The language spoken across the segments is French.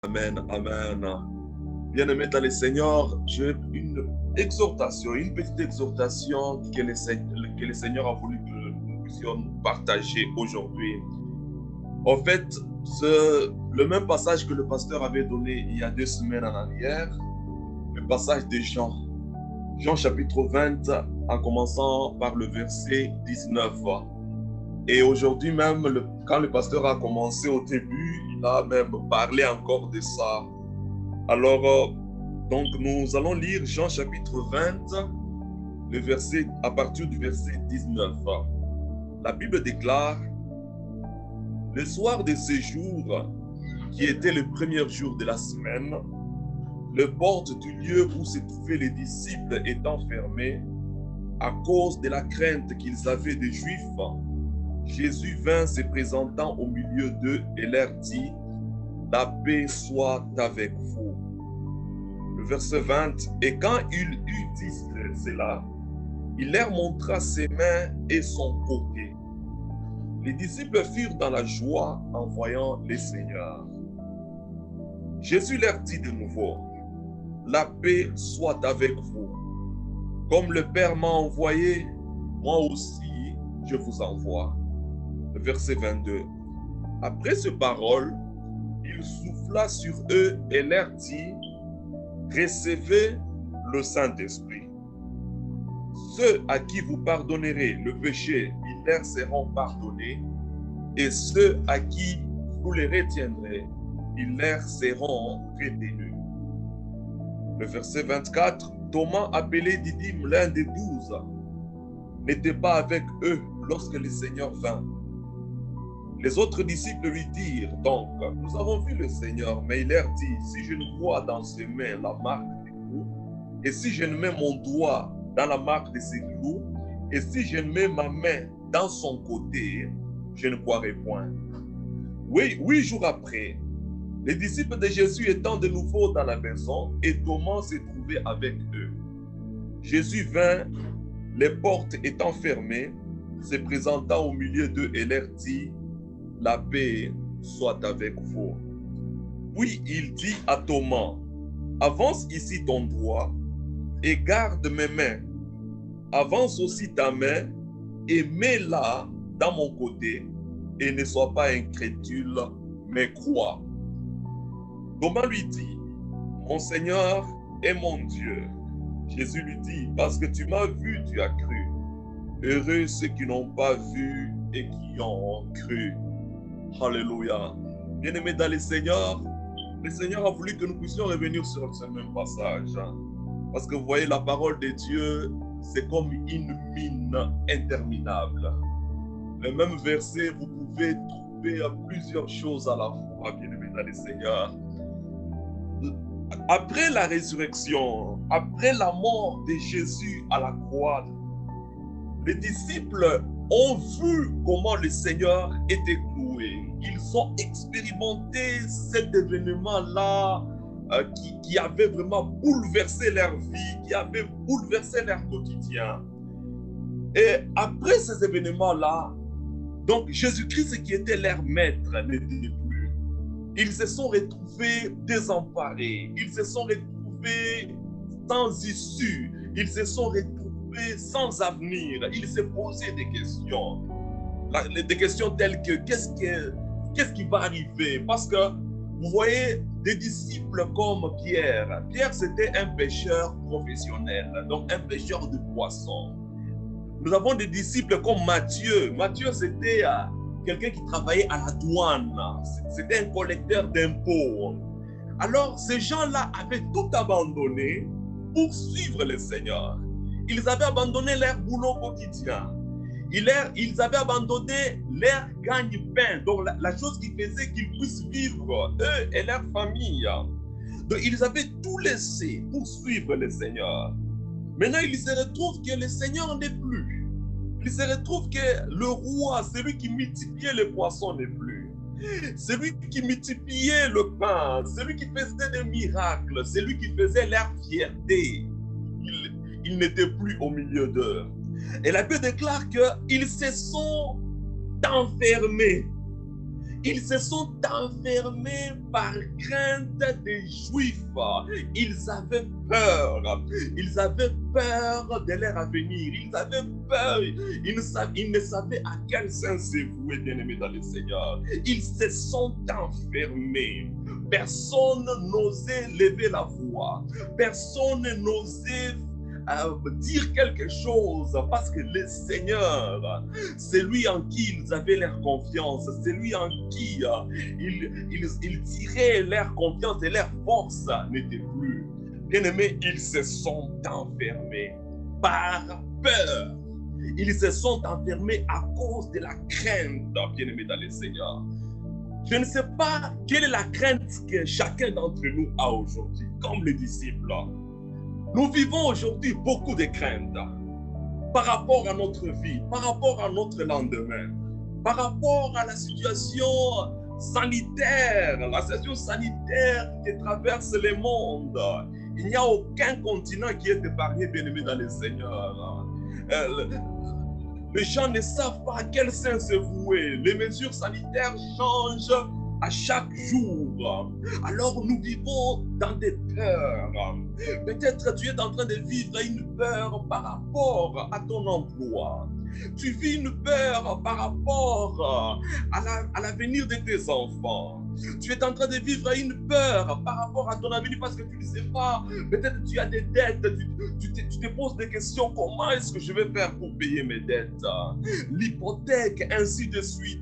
Amen, amen. Bien-aimés dans le Seigneur, j'ai une exhortation, une petite exhortation que le Seigneur a voulu que nous puissions partager aujourd'hui. En fait, le même passage que le pasteur avait donné il y a 2 semaines en arrière, le passage de Jean. Jean chapitre 20, en commençant par le verset 19. Et aujourd'hui même, quand le pasteur a commencé au début, il a même parlé encore de ça. Alors, donc nous allons lire Jean chapitre 20, à partir du verset 19. La Bible déclare: le soir de ce jour, qui était le premier jour de la semaine, les portes du lieu où se trouvaient les disciples étant fermées, à cause de la crainte qu'ils avaient des Juifs, Jésus vint se présentant au milieu d'eux et leur dit: la paix soit avec vous. Le verset 20, et quand il eut dit cela, il leur montra ses mains et son côté. Les disciples furent dans la joie en voyant le Seigneur. Jésus leur dit de nouveau: la paix soit avec vous. Comme le Père m'a envoyé, moi aussi je vous envoie. Le verset 22. Après ces paroles, il souffla sur eux et leur dit: recevez le Saint-Esprit. Ceux à qui vous pardonnerez le péché, ils leur seront pardonnés, et ceux à qui vous les retiendrez, ils leur seront retenus. Le verset 24, Thomas, appelé Didyme, l'un des 12, n'était pas avec eux lorsque le Seigneur vint. Les autres disciples lui dirent donc: nous avons vu le Seigneur. Mais il leur dit: si je ne vois dans ses mains la marque des clous, et si je ne mets mon doigt dans la marque de ses clous, et si je ne mets ma main dans son côté, je ne croirai point. 8 jours après, les disciples de Jésus étant de nouveau dans la maison, et Thomas se trouvait avec eux. Jésus vint, les portes étant fermées, se présentant au milieu d'eux et leur dit: la paix soit avec vous. Puis il dit à Thomas: avance ici ton doigt et garde mes mains. Avance aussi ta main et mets-la dans mon côté, et ne sois pas incrédule, mais crois. Thomas lui dit: mon Seigneur et mon Dieu. Jésus lui dit: parce que tu m'as vu, tu as cru. Heureux ceux qui n'ont pas vu et qui ont cru. Alléluia. Bien-aimés dans le Seigneur a voulu que nous puissions revenir sur ce même passage. Parce que vous voyez, la parole de Dieu, c'est comme une mine interminable. Le même verset, vous pouvez trouver plusieurs choses à la fois, bien-aimés dans le Seigneur. Après la résurrection, après la mort de Jésus à la croix, les disciples ont vu comment le Seigneur était cloué. Ils ont expérimenté cet événement-là qui avait vraiment bouleversé leur vie, qui avait bouleversé leur quotidien. Et après ces événements-là, donc Jésus-Christ qui était leur maître n'était plus. Ils se sont retrouvés désemparés, ils se sont retrouvés sans issue, ils se sont retrouvés sans avenir. Ils se posaient des questions. Des questions telles que qu'est-ce qui va arriver? Parce que vous voyez des disciples comme Pierre. Pierre, c'était un pêcheur professionnel, donc un pêcheur de poissons. Nous avons des disciples comme Matthieu. Matthieu, c'était quelqu'un qui travaillait à la douane. C'était un collecteur d'impôts. Alors, ces gens-là avaient tout abandonné pour suivre le Seigneur. Ils avaient abandonné leur boulot quotidien. Ils avaient abandonné leur gagne-pain, donc la chose qui faisait qu'ils puissent vivre, eux et leur famille. Donc, ils avaient tout laissé pour suivre le Seigneur. Maintenant, ils se retrouvent que le Seigneur n'est plus. Ils se retrouvent que le roi, celui qui multipliait les poissons, n'est plus. Celui qui multipliait le pain, celui qui faisait des miracles, celui qui faisait leur fierté, il n'était plus au milieu d'eux. Et la Bible déclare qu'ils se sont enfermés. Ils se sont enfermés par crainte des Juifs. Ils avaient peur. Ils avaient peur de leur avenir. Ils avaient peur. Ils ne savaient à quel sens se vouer, bien-aimés dans le Seigneur. Ils se sont enfermés. Personne n'osait lever la voix. Personne n'osait dire quelque chose parce que le Seigneur, c'est lui en qui ils avaient leur confiance, c'est lui en qui ils tiraient leur confiance et leur force n'était plus. Bien-aimés, ils se sont enfermés par peur. Ils se sont enfermés à cause de la crainte, bien-aimés dans le Seigneur. Je ne sais pas quelle est la crainte que chacun d'entre nous a aujourd'hui, comme les disciples. Nous vivons aujourd'hui beaucoup de craintes par rapport à notre vie, par rapport à notre lendemain, par rapport à la situation sanitaire, qui traverse le monde. Il n'y a aucun continent qui est épargné, bien-aimé dans le Seigneur. Les gens ne savent pas à quel sens se vouer. Les mesures sanitaires changent à chaque jour. Alors nous vivons dans des peurs. Peut-être tu es en train de vivre une peur par rapport à ton emploi. Tu vis une peur par rapport à l'avenir de tes enfants. Tu es en train de vivre une peur par rapport à ton avenir parce que tu ne sais pas. Peut-être tu as des dettes. Tu te poses des questions. Comment est-ce que je vais faire pour payer mes dettes? L'hypothèque, ainsi de suite.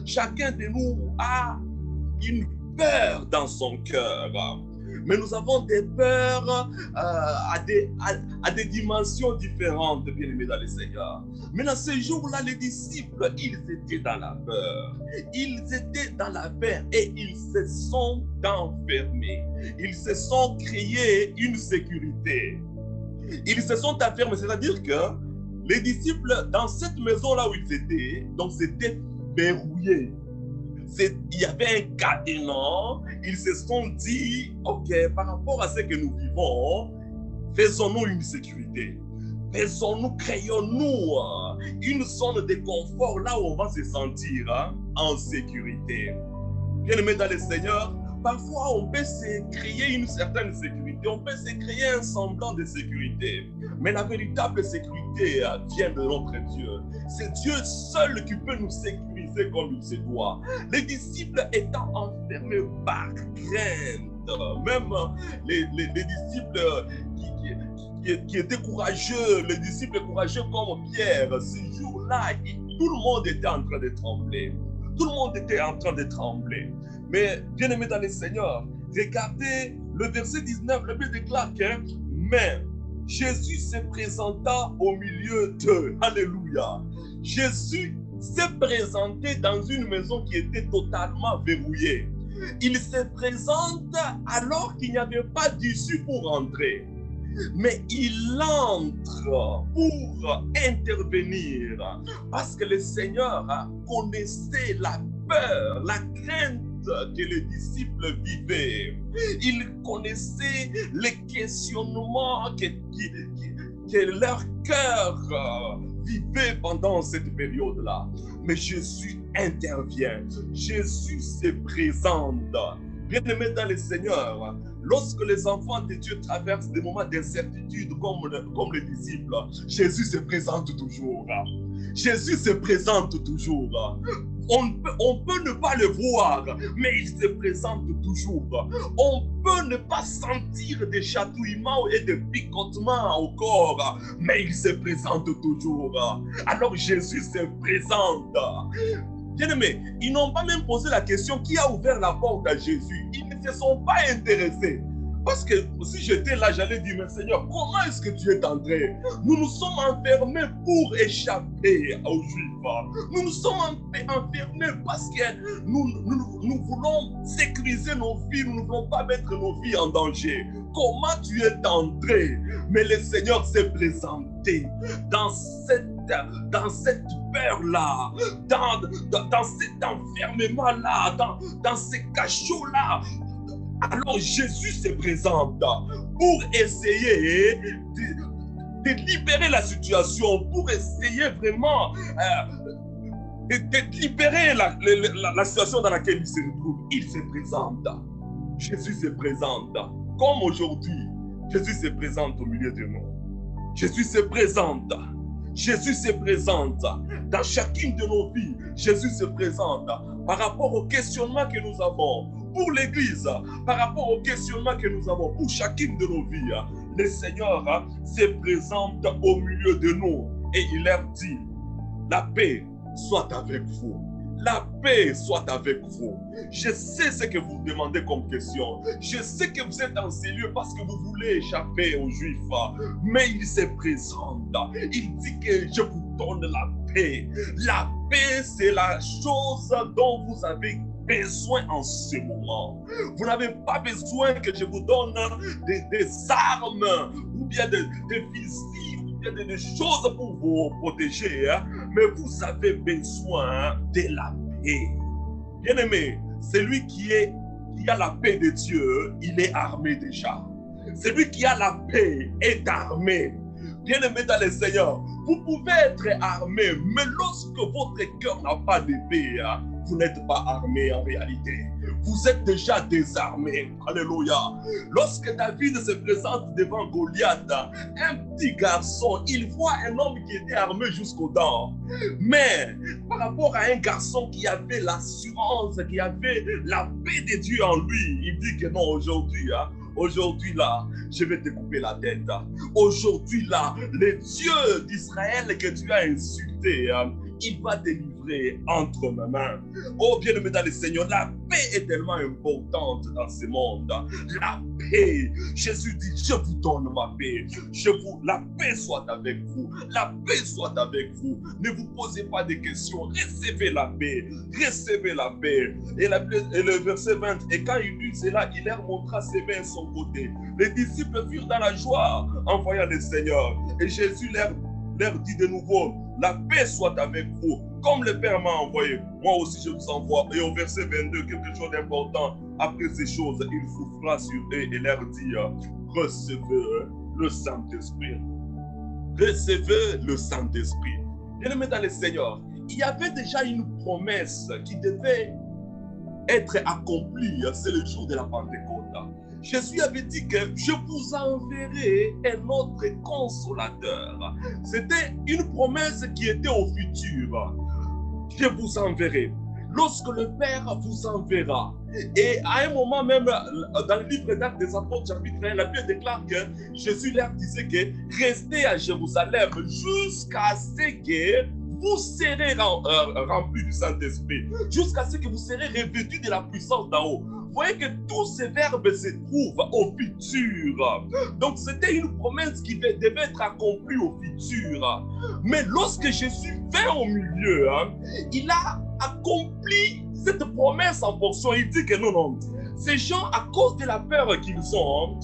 Chacun de nous a une peur dans son cœur. Mais nous avons des peurs à des dimensions différentes, bien-aimés dans le Seigneur. Mais dans ce jour-là, les disciples, ils étaient dans la peur. Ils étaient dans la peur et ils se sont enfermés. Ils se sont créés une sécurité. Ils se sont enfermés, c'est-à-dire que les disciples, dans cette maison-là où ils étaient, donc c'était verrouillé. Il y avait un cadenas, ils se sont dit, ok, par rapport à ce que nous vivons, faisons-nous une sécurité. Faisons-nous, créons-nous une zone de confort là où on va se sentir en sécurité. Bien-aimés dans le Seigneur, parfois on peut se créer une certaine sécurité, on peut se créer un semblant de sécurité. Mais la véritable sécurité vient de notre Dieu. C'est Dieu seul qui peut nous sécuriser comme il se doit. Les disciples étant enfermés par crainte, même les disciples qui étaient courageux, les disciples courageux comme Pierre, ce jour-là, tout le monde était en train de trembler. Tout le monde était en train de trembler. Mais bien aimé dans le Seigneur, regardez le verset 19, le Bible déclare que mais Jésus se présenta au milieu d'eux. Alléluia. Jésus s'est présenté dans une maison qui était totalement verrouillée. Il se présente alors qu'il n'y avait pas d'issue pour entrer. Mais il entre pour intervenir parce que le Seigneur connaissait la peur, la crainte que les disciples vivaient. Il connaissait les questionnements que leur cœur vivait pendant cette période-là. Mais Jésus intervient. Jésus se présente. Bien-aimés dans le Seigneur, lorsque les enfants de Dieu traversent des moments d'incertitude comme les disciples, Jésus se présente toujours. Jésus se présente toujours. On peut ne pas le voir, mais il se présente toujours. On peut ne pas sentir des chatouillements et des picotements au corps, mais il se présente toujours. Alors Jésus se présente. Bien-aimés, ils n'ont pas même posé la question qui a ouvert la porte à Jésus. Ils ne se sont pas intéressés. Parce que si j'étais là, j'allais dire, mais Seigneur, comment est-ce que tu es entré? Nous nous sommes enfermés pour échapper aux Juifs. Nous nous sommes enfermés parce que nous voulons sécuriser nos vies, nous ne voulons pas mettre nos vies en danger. Comment tu es entré? Mais le Seigneur s'est présenté dans cette peur-là, dans cet enfermement-là, dans ces cachots-là. Alors Jésus se présente pour essayer de libérer la situation, pour essayer vraiment de libérer la situation dans laquelle il se trouve. Il se présente. Jésus se présente. Comme aujourd'hui, Jésus se présente au milieu de nous. Jésus se présente. Jésus se présente dans chacune de nos vies. Jésus se présente par rapport au questionnement que nous avons pour l'Église, par rapport au questionnement que nous avons pour chacune de nos vies. Le Seigneur se présente au milieu de nous et il leur dit, la paix soit avec vous. La paix soit avec vous. Je sais ce que vous demandez comme question. Je sais que vous êtes dans ces lieux parce que vous voulez échapper aux Juifs. Mais il se présente. Il dit que je vous donne la paix. La paix, c'est la chose dont vous avez besoin en ce moment. Vous n'avez pas besoin que je vous donne des armes ou bien des fusils ou bien des choses pour vous protéger, mais vous avez besoin de la paix. Bien-aimé, celui qui a la paix de Dieu, il est armé déjà. Celui qui a la paix est armé. Bien-aimé dans le Seigneur, vous pouvez être armé, mais lorsque votre cœur n'a pas de paix, vous n'êtes pas armé en réalité. Vous êtes déjà désarmé. Alléluia. Lorsque David se présente devant Goliath, un petit garçon, il voit un homme qui était armé jusqu'aux dents. Mais par rapport à un garçon qui avait l'assurance, qui avait la paix de Dieu en lui, il dit que non, aujourd'hui là, je vais te couper la tête. Aujourd'hui là, le Dieu d'Israël que tu as insulté, il va te livrer entre mes mains. Oh bien-aimé dans le Seigneur, la paix est tellement importante dans ce monde. La paix, Jésus dit, je vous donne ma paix. La paix soit avec vous. La paix soit avec vous. Ne vous posez pas de questions. Recevez la paix. Recevez la paix. Et le verset 20, et quand il lut cela, il leur montra ses mains de son côté. Les disciples furent dans la joie en voyant le Seigneur. Et Jésus leur dit de nouveau, la paix soit avec vous, comme le Père m'a envoyé. Moi aussi je vous envoie. Et au verset 22, quelque chose d'important. Après ces choses, il souffla sur eux et leur dit, recevez le Saint-Esprit. Recevez le Saint-Esprit. Bien-aimés dans le Seigneur, il y avait déjà une promesse qui devait être accomplie. C'est le jour de la Pentecôte. Jésus avait dit que je vous enverrai un autre consolateur. C'était une promesse qui était au futur. Je vous enverrai. Lorsque le Père vous enverra. Et à un moment même, dans le livre d'Actes des Apôtres, chapitre 1, la Bible déclare que Jésus leur disait que restez à Jérusalem jusqu'à ce que vous serez remplis du Saint-Esprit, jusqu'à ce que vous serez revêtus de la puissance d'en haut. Vous voyez que tous ces verbes se trouvent au futur. Donc c'était une promesse qui devait être accomplie au futur. Mais lorsque Jésus vint au milieu, il a accompli cette promesse en portion. Il dit que non, ces gens, à cause de la peur qu'ils ont,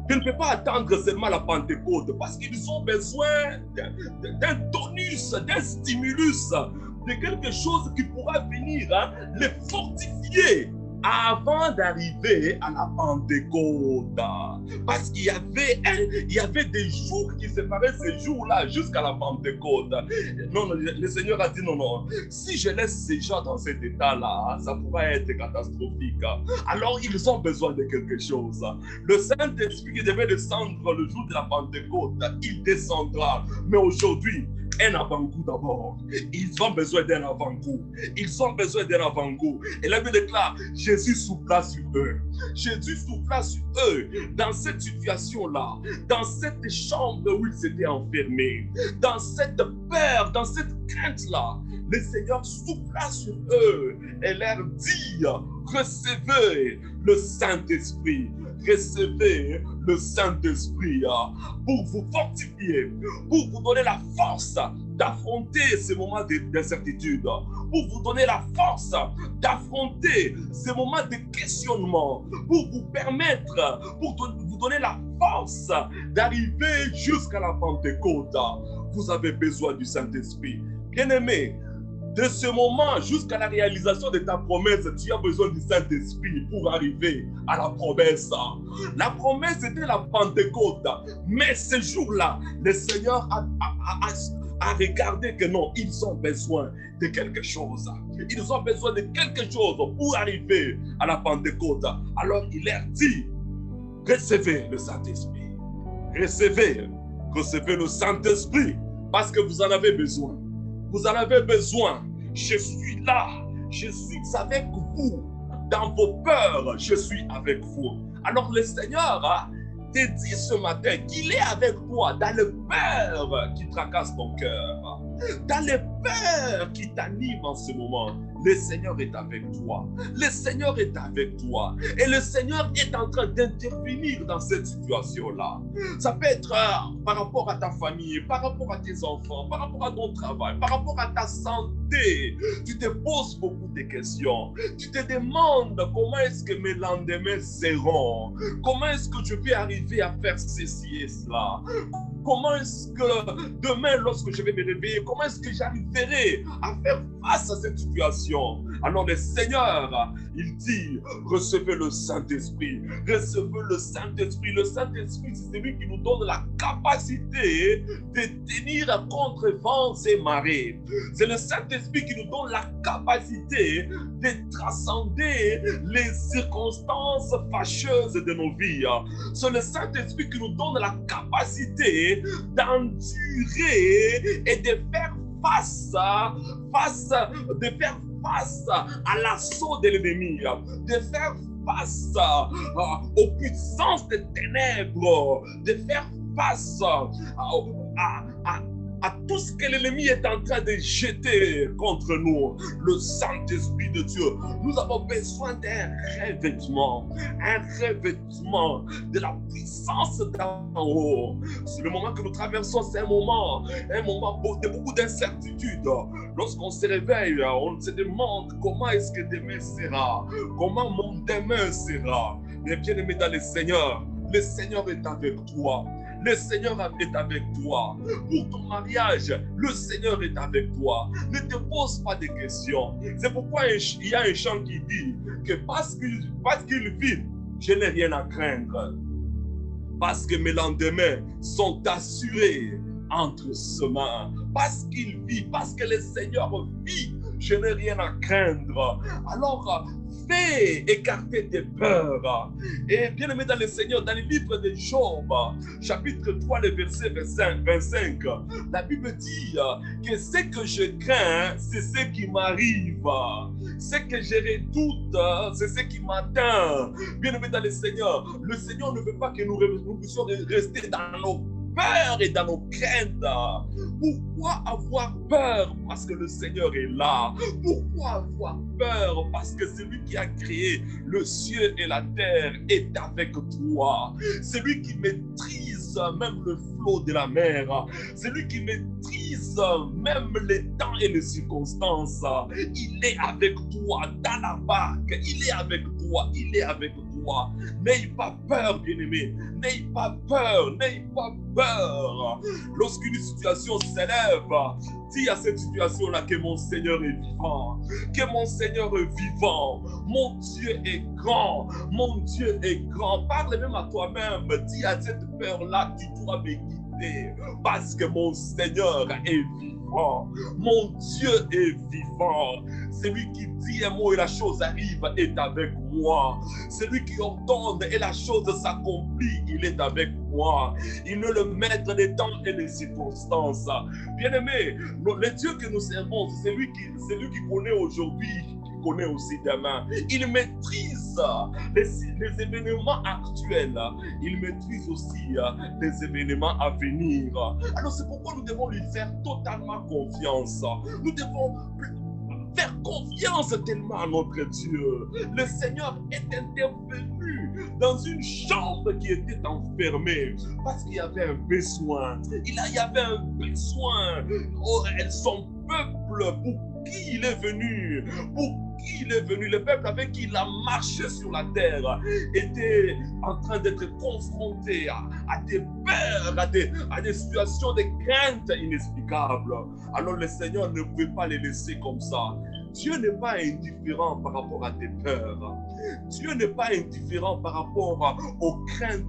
je ne peux pas attendre seulement la Pentecôte parce qu'ils ont besoin d'un tonus, d'un stimulus, de quelque chose qui pourra venir les fortifier avant d'arriver à la Pentecôte. Parce qu'il y avait des jours qui séparaient ces jours-là jusqu'à la Pentecôte. Non, le Seigneur a dit non. Si je laisse ces gens dans cet état-là, ça pourra être catastrophique. Alors, ils ont besoin de quelque chose. Le Saint-Esprit qui devait descendre le jour de la Pentecôte, il descendra. Mais aujourd'hui, un avant-goût d'abord. Ils ont besoin d'un avant-goût. Ils ont besoin d'un avant-goût. Et la Bible déclare, Jésus souffla sur eux. Jésus souffla sur eux dans cette situation-là, dans cette chambre où ils s'étaient enfermés, dans cette peur, dans cette crainte-là. Le Seigneur souffla sur eux et leur dit, recevez le Saint-Esprit. Recevez le Saint-Esprit pour vous fortifier, pour vous donner la force d'affronter ces moments d'incertitude, pour vous donner la force d'affronter ces moments de questionnement, pour vous permettre, pour vous donner la force d'arriver jusqu'à la Pentecôte. Vous avez besoin du Saint-Esprit. Bien-aimé, de ce moment jusqu'à la réalisation de ta promesse, tu as besoin du Saint-Esprit pour arriver à la promesse. La promesse était la Pentecôte. Mais ce jour-là, le Seigneur à regarder que non, ils ont besoin de quelque chose. Ils ont besoin de quelque chose pour arriver à la Pentecôte. Alors il leur dit, recevez le Saint-Esprit. Recevez le Saint-Esprit parce que vous en avez besoin. Vous en avez besoin. Je suis là. Je suis avec vous. Dans vos peurs, je suis avec vous. Alors le Seigneur te dit ce matin qu'il est avec toi dans les peurs qui tracassent ton cœur, dans les peurs qui t'animent en ce moment. Le Seigneur est avec toi. Le Seigneur est avec toi. Et le Seigneur est en train d'intervenir dans cette situation-là. Ça peut être par rapport à ta famille, par rapport à tes enfants, par rapport à ton travail, par rapport à ta santé. Tu te poses beaucoup de questions. Tu te demandes comment est-ce que mes lendemains seront? Comment est-ce que je vais arriver à faire ceci et cela? Comment est-ce que demain, lorsque je vais me réveiller, comment est-ce que j'arriverai à faire face à cette situation? Alors le Seigneur, il dit, recevez le Saint-Esprit. Recevez le Saint-Esprit. Le Saint-Esprit, c'est celui qui nous donne la capacité de tenir contre vents et marées. C'est le Saint-Esprit qui nous donne la capacité de transcender les circonstances fâcheuses de nos vies. C'est le Saint-Esprit qui nous donne la capacité d'endurer et de faire face à l'assaut de l'ennemi, de faire face aux puissances des ténèbres, de faire face à tout ce que l'ennemi est en train de jeter contre nous. Le Saint-Esprit de Dieu, nous avons besoin d'un revêtement de la puissance d'en haut. C'est le moment que nous traversons, c'est un moment de beaucoup d'incertitudes. Lorsqu'on se réveille, on se demande comment est-ce que demain sera, comment mon demain sera. Mais bien aimé dans le Seigneur est avec toi. Le Seigneur est avec toi. Pour ton mariage, le Seigneur est avec toi. Ne te pose pas de questions. C'est pourquoi il y a un chant qui dit que parce qu'il vit, je n'ai rien à craindre. Parce que mes lendemains sont assurés entre ses mains. Parce qu'il vit, parce que le Seigneur vit, je n'ai rien à craindre. Alors, fais écarter tes peurs. Et bien aimé dans le Seigneur, dans le livre de Job, chapitre 3, le verset 25, la Bible dit que ce que je crains, c'est ce qui m'arrive. Ce que je redoute, c'est ce qui m'atteint. Bien aimé dans le Seigneur ne veut pas que nous puissions rester dans nos peur et dans nos craintes. Pourquoi avoir peur? Parce que le Seigneur est là. Pourquoi avoir peur? Parce que celui qui a créé le ciel et la terre est avec toi. Celui qui maîtrise même le flot de la mer. Celui qui maîtrise même les temps et les circonstances. Il est avec toi dans la barque. Il est avec toi. Il est avec toi. N'ayez pas peur, bien-aimé. N'ayez pas peur. N'ayez pas peur. Lorsqu'une situation s'élève, dis à cette situation-là que mon Seigneur est vivant. Que mon Seigneur est vivant. Mon Dieu est grand. Mon Dieu est grand. Parle même à toi-même. Dis à cette peur-là, tu dois me quitter. Parce que mon Seigneur est vivant. Mon Dieu est vivant. Celui qui dit un mot et la chose arrive est avec moi. Celui qui ordonne et la chose s'accomplit, il est avec moi. Il ne le maître des temps et des circonstances. Bien-aimé, le Dieu que nous servons, c'est celui qui connaît aujourd'hui, qui connaît aussi demain. Il maîtrise les événements actuels. Il maîtrise aussi les événements à venir. Alors c'est pourquoi nous devons lui faire totalement confiance. Nous devons faire confiance tellement à notre Dieu. Le Seigneur est intervenu dans une chambre qui était enfermée parce qu'il y avait un besoin. Il y avait un besoin. Oh, son peuple, pour qui il est venu, le peuple avec qui il a marché sur la terre était en train d'être confronté à des peurs, à des situations de crainte inexplicables. Alors le Seigneur ne pouvait pas les laisser comme ça. Dieu n'est pas indifférent par rapport à tes peurs. Dieu n'est pas indifférent par rapport aux craintes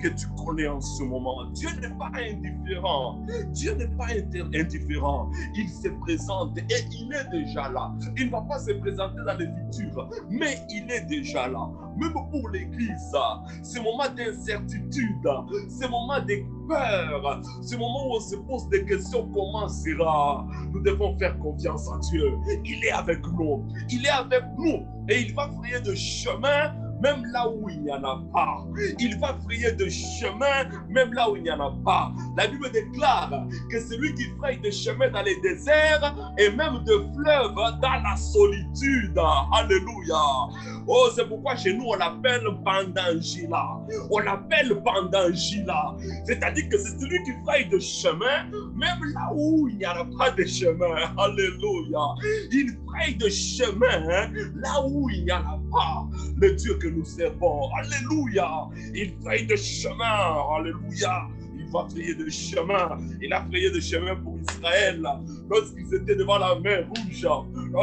que tu connais en ce moment. Dieu n'est pas indifférent. Dieu n'est pas indifférent. Il se présente et il est déjà là. Il ne va pas se présenter dans le futur, mais il est déjà là. Même pour l'Église, ce moment d'incertitude, ce moment de peur, ce moment où on se pose des questions, comment sera? Nous devons faire confiance en Dieu. Il est avec nous. Il est avec nous. Et il va frayer de chemin même là où il n'y en a pas. Il va frayer de chemin même là où il n'y en a pas. La Bible déclare que c'est lui qui fraye des chemins dans les déserts et même de fleuves dans la solitude. Alléluia. Oh, c'est pourquoi chez nous on l'appelle Bandangila. On l'appelle Bandangila. C'est-à-dire que c'est celui qui fraye de chemin même là où il n'y en a pas de chemin. Alléluia. Il fraye de chemin là où il n'y en a pas. Le Dieu que nous servons. Alléluia. Il fraye de chemin. Alléluia. Il va frayer de chemin. Il a frayé de chemin pour Israël. Lorsqu'ils étaient devant la mer rouge,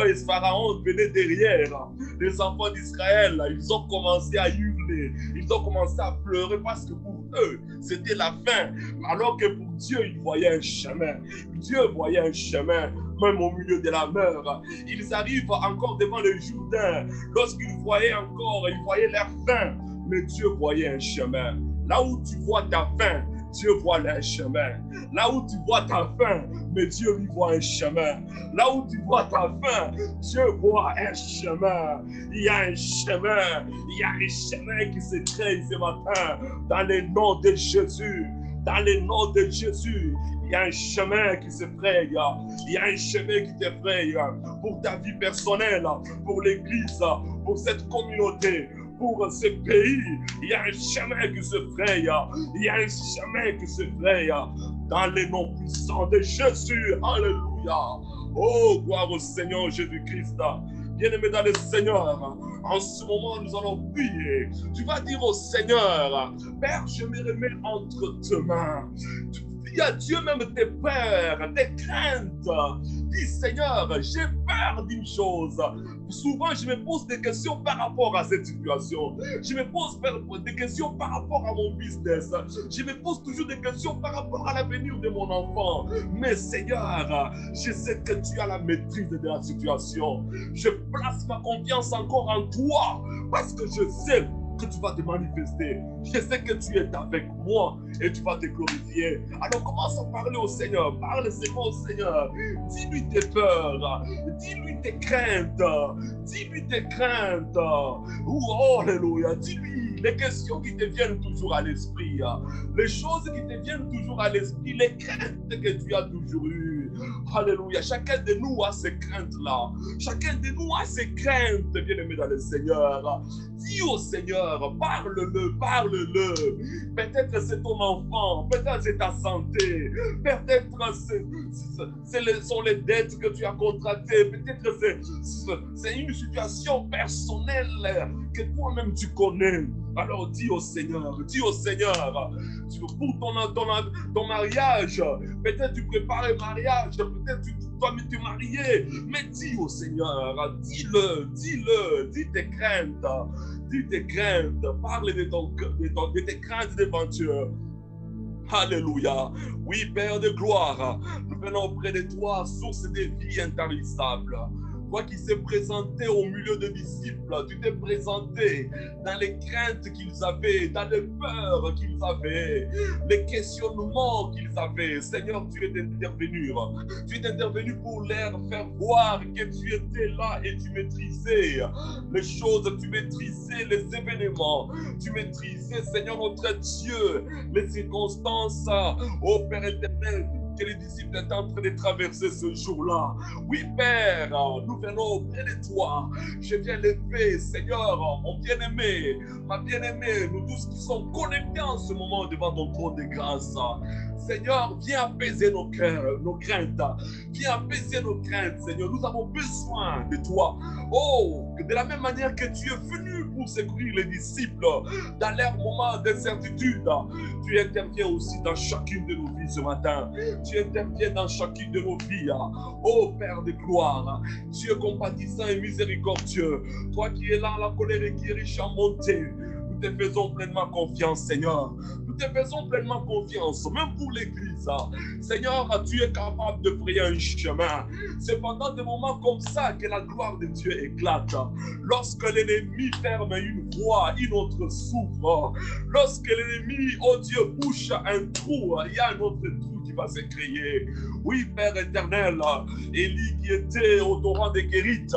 les pharaons venaient derrière. Les enfants d'Israël, ils ont commencé à hurler. Ils ont commencé à pleurer parce que pour eux, c'était la fin. Alors que pour Dieu, il voyait un chemin. Dieu voyait un chemin. Même au milieu de la mer, ils arrivent encore devant le Jourdain. Lorsqu'ils voyaient encore, ils voyaient leur fin. Mais Dieu voyait un chemin. Là où tu vois ta fin, Dieu voit un chemin. Là où tu vois ta fin, mais Dieu lui voit un chemin. Là où tu vois ta fin, Dieu voit un chemin. Il y a un chemin. Il y a un chemin qui se crée ce matin dans le nom de Jésus. Dans le nom de Jésus, il y a un chemin qui se fraye. Il y a un chemin qui te fraye pour ta vie personnelle, pour l'Église, pour cette communauté, pour ce pays. Il y a un chemin qui se fraye. Il y a un chemin qui se fraye dans le nom puissant de Jésus. Alléluia. Oh, gloire au Seigneur Jésus-Christ. Bien-aimé dans le Seigneur, en ce moment, nous allons prier. Tu vas dire au Seigneur, Père, je me remets entre tes mains. Dis à Dieu même tes peurs, tes craintes. Dis, Seigneur, j'ai peur d'une chose. Souvent, je me pose des questions par rapport à cette situation. Je me pose des questions par rapport à mon business. Je me pose toujours des questions par rapport à l'avenir de mon enfant. Mais Seigneur, je sais que tu as la maîtrise de la situation. Je place ma confiance encore en toi parce que je sais que tu vas te manifester. Je sais que tu es avec moi et tu vas te glorifier. Alors commence à parler au Seigneur. Parle seulement au Seigneur. Dis-lui tes peurs. Dis-lui tes craintes. Dis-lui tes craintes. Oh, alléluia. Dis-lui les questions qui te viennent toujours à l'esprit. Les choses qui te viennent toujours à l'esprit. Les craintes que tu as toujours eues. Alléluia. Chacun de nous a ces craintes-là. Chacun de nous a ces craintes, bien-aimé dans le Seigneur. Dis au Seigneur, parle-le, parle-le. Peut-être c'est ton enfant, peut-être c'est ta santé, peut-être ce sont les dettes que tu as contractées, peut-être c'est une situation personnelle que toi-même tu connais. Alors dis au Seigneur, pour ton mariage, peut-être tu prépares un mariage, peut-être tu dois te marier, mais dis au Seigneur, dis-le, dis tes craintes. Dis tes craintes, parle de tes craintes devant Dieu. Alléluia. Oui, Père de gloire, nous venons auprès de toi, source de vie intarissable. Toi qui s'est présenté au milieu des disciples, tu t'es présenté dans les craintes qu'ils avaient, dans les peurs qu'ils avaient, les questionnements qu'ils avaient. Seigneur, tu es intervenu. Tu es intervenu pour leur faire voir que tu étais là et tu maîtrisais les choses, tu maîtrisais les événements, tu maîtrisais, Seigneur notre Dieu, les circonstances. Ô Père éternel, que les disciples étaient en train de traverser ce jour-là. Oui, Père, nous venons auprès de toi. Je viens lever, Seigneur, mon bien-aimé, ma bien-aimée, nous tous qui sommes connectés en ce moment devant ton trône de grâce. Seigneur, viens apaiser nos cœurs, nos craintes. Viens apaiser nos craintes, Seigneur. Nous avons besoin de toi. Oh, de la même manière que tu es venu pour secourir les disciples dans leur moment d'incertitude, tu interviens aussi dans chacune de nos vies ce matin. tu interviennes dans chacune de nos vies. Oh Père de gloire, Dieu compatissant et miséricordieux, toi qui es là, la colère et qui est riche en bonté, nous te faisons pleinement confiance, Seigneur. Nous te faisons pleinement confiance, même pour l'Église. Seigneur, tu es capable de frayer un chemin. C'est pendant des moments comme ça que la gloire de Dieu éclate. Lorsque l'ennemi ferme une voie, une autre s'ouvre. Lorsque l'ennemi, oh Dieu, bouche un trou, il y a un autre trou qui va se créer. Oui, Père éternel, Élie qui était au torrent des Kérites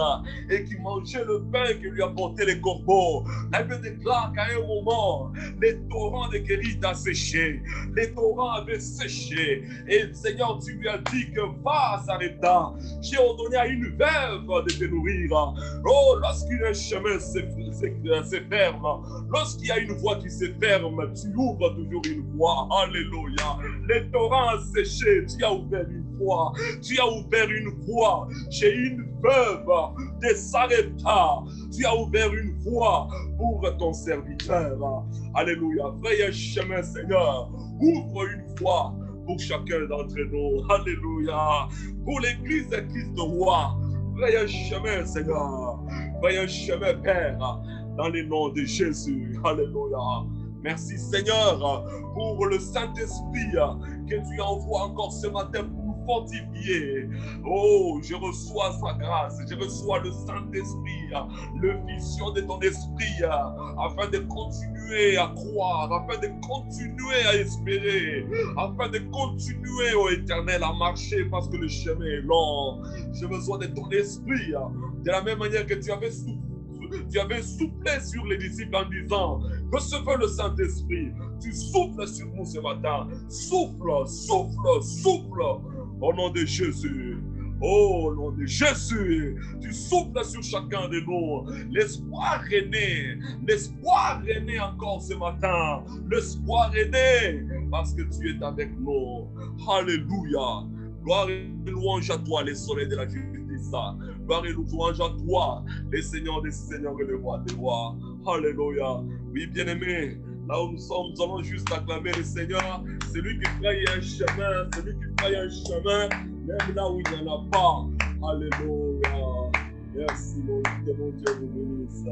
et qui mangeait le pain que lui apportaient les corbeaux, la Bible déclare qu'à un moment, les torrents des Kérites a séché, les torrents avaient séché, et Seigneur, tu lui as dit que va s'arrêter. J'ai ordonné à une veuve de te nourrir. Oh, lorsqu'un chemin se ferme, lorsqu'il y a une voie qui se ferme, tu ouvres toujours une voie. Alléluia. Les torrents ont séché, tu as ouvert une voie. Tu as ouvert une voie chez une veuve de Sarepta. Tu as ouvert une voie pour ton serviteur. Alléluia. Frère, un chemin, Seigneur. Ouvre une voie pour chacun d'entre nous. Alléluia. Pour l'église de Christ roi. Frère, un chemin, Seigneur. Frère, un chemin, Père. Dans le nom de Jésus. Alléluia. Merci, Seigneur, pour le Saint-Esprit que tu envoies encore ce matin pour nous fortifier. Oh, je reçois sa grâce, je reçois le Saint-Esprit, le vision de ton esprit, afin de continuer à croire, afin de continuer à espérer, afin de continuer, ô Éternel, à marcher parce que le chemin est long. J'ai besoin de ton esprit, de la même manière que tu avais soufflé sur les disciples en disant, recevez le Saint-Esprit. Tu souffles sur nous ce matin. Souffle, souffle, souffle. Au nom de Jésus. Oh, au nom de Jésus. Tu souffles sur chacun de nous. L'espoir est né. L'espoir est né encore ce matin. L'espoir est né parce que tu es avec nous. Alléluia. Gloire et louange à toi, les soleils de la justice. Gloire et louange à toi, les seigneurs des seigneurs et les rois des rois. Alléluia. Oui, bien-aimés, là où nous sommes, nous allons juste acclamer le Seigneur. C'est lui qui fraye un chemin, c'est lui qui fraye un chemin, même là où il n'y en a pas. Alléluia. Merci, mon Dieu, vous bénisse.